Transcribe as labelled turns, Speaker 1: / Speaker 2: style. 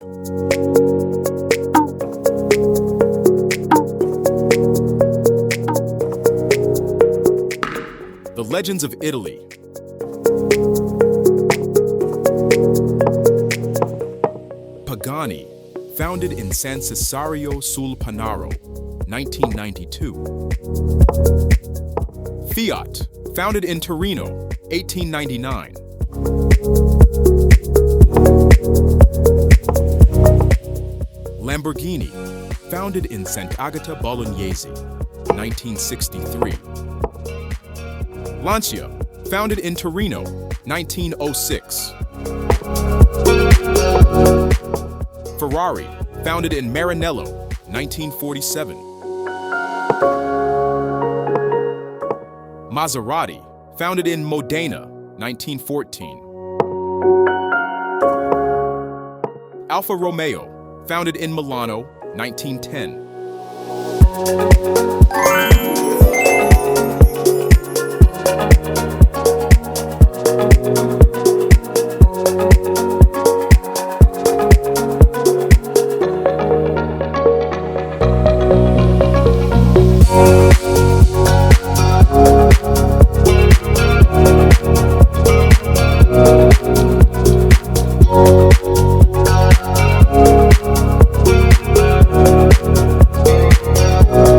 Speaker 1: The Legends of Italy. Pagani, founded in San Cesario sul Panaro, 1992. Fiat, founded in Torino, 1899. Lamborghini, founded in Sant'Agata Bolognese, 1963. Lancia, founded in Torino, 1906. Ferrari, founded in Maranello, 1947. Maserati, founded in Modena, 1914. Alfa Romeo, founded in Milano, 1910.